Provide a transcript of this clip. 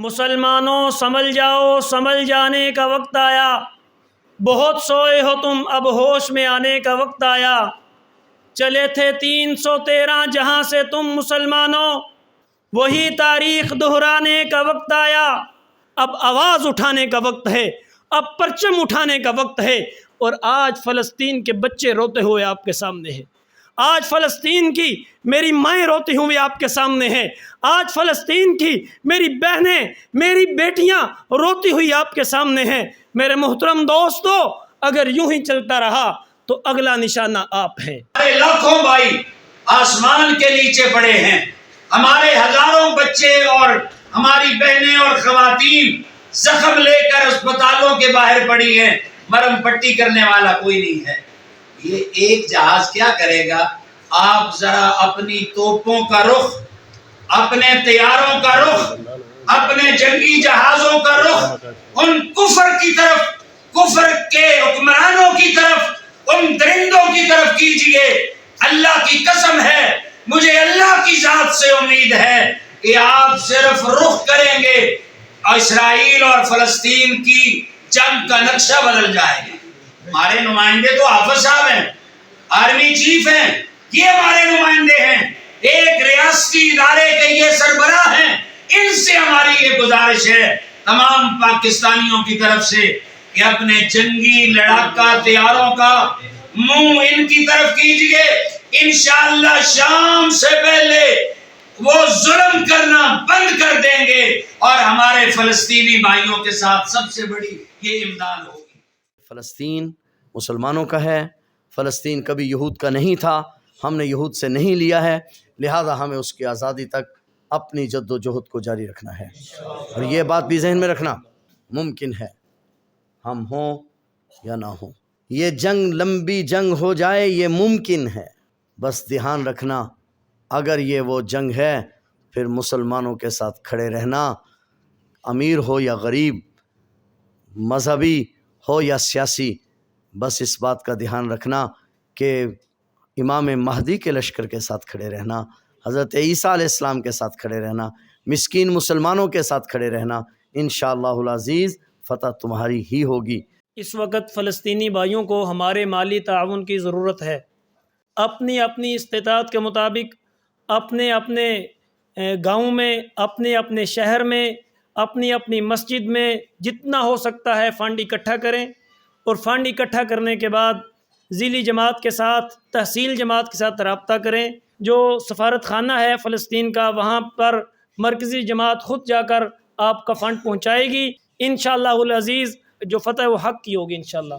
مسلمانوں سنبھل جاؤ، سنبھل جانے کا وقت آیا، بہت سوئے ہو تم، اب ہوش میں آنے کا وقت آیا۔ چلے تھے 313 جہاں سے تم مسلمانوں، وہی تاریخ دہرانے کا وقت آیا۔ اب آواز اٹھانے کا وقت ہے، اب پرچم اٹھانے کا وقت ہے، اور آج فلسطین کے بچے روتے ہوئے آپ کے سامنے ہیں۔ آج فلسطین کی میری مائیں روتی ہوئی آپ کے سامنے ہیں۔ آج فلسطین کی میری بہنیں، میری بیٹیاں روتی ہوئی آپ کے سامنے ہیں۔ میرے محترم دوستو، اگر یوں ہی چلتا رہا تو اگلا نشانہ آپ ہیں۔ ہمارے لاکھوں بھائی آسمان کے نیچے پڑے ہیں، ہمارے ہزاروں بچے اور ہماری بہنیں اور خواتین زخم لے کر اسپتالوں کے باہر پڑی ہیں، مرہم پٹی کرنے والا کوئی نہیں ہے۔ یہ ایک جہاز کیا کرے گا؟ آپ ذرا اپنی توپوں کا رخ، اپنے طیاروں کا رخ، اپنے جنگی جہازوں کا رخ ان کفر کی طرف، کفر کے حکمرانوں کی طرف، ان درندوں کی طرف کیجئے۔ اللہ کی قسم ہے، مجھے اللہ کی ذات سے امید ہے کہ آپ صرف رخ کریں گے، اسرائیل اور فلسطین کی جنگ کا نقشہ بدل جائے گا۔ ہمارے نمائندے تو حافظ صاحب ہیں، آرمی چیف ہیں، یہ ہمارے نمائندے ہیں، ایک ریاستی ادارے کے یہ سربراہ ہیں۔ ان سے ہماری یہ گزارش ہے تمام پاکستانیوں کی طرف سے کہ اپنے جنگی لڑاکا طیاروں کا منہ ان کی طرف کیجئے۔ انشاءاللہ شام سے پہلے وہ ظلم کرنا بند کر دیں گے اور ہمارے فلسطینی بھائیوں کے ساتھ سب سے بڑی یہ امداد ہوگی۔ فلسطین مسلمانوں کا ہے، فلسطین کبھی یہود کا نہیں تھا، ہم نے یہود سے نہیں لیا ہے، لہذا ہمیں اس کی آزادی تک اپنی جد و جہد کو جاری رکھنا ہے۔ اور یہ بات بھی ذہن میں رکھنا، ممکن ہے ہم ہوں یا نہ ہوں، یہ جنگ لمبی جنگ ہو جائے، یہ ممکن ہے، بس دھیان رکھنا اگر یہ وہ جنگ ہے پھر مسلمانوں کے ساتھ کھڑے رہنا، امیر ہو یا غریب، مذہبی ہو یا سیاسی، بس اس بات کا دھیان رکھنا کہ امام مہدی کے لشکر کے ساتھ کھڑے رہنا، حضرت عیسیٰ علیہ السلام کے ساتھ کھڑے رہنا، مسکین مسلمانوں کے ساتھ کھڑے رہنا، انشاءاللہ العزیز فتح تمہاری ہی ہوگی۔ اس وقت فلسطینی بھائیوں کو ہمارے مالی تعاون کی ضرورت ہے۔ اپنی اپنی استطاعت کے مطابق اپنے اپنے گاؤں میں، اپنے اپنے شہر میں، اپنی اپنی مسجد میں جتنا ہو سکتا ہے فنڈ اکٹھا کریں، اور فنڈ اکٹھا کرنے کے بعد ضلعی جماعت کے ساتھ، تحصیل جماعت کے ساتھ رابطہ کریں۔ جو سفارت خانہ ہے فلسطین کا، وہاں پر مرکزی جماعت خود جا کر آپ کا فنڈ پہنچائے گی۔ انشاءاللہ العزیز جو فتح و حق کی ہوگی انشاءاللہ۔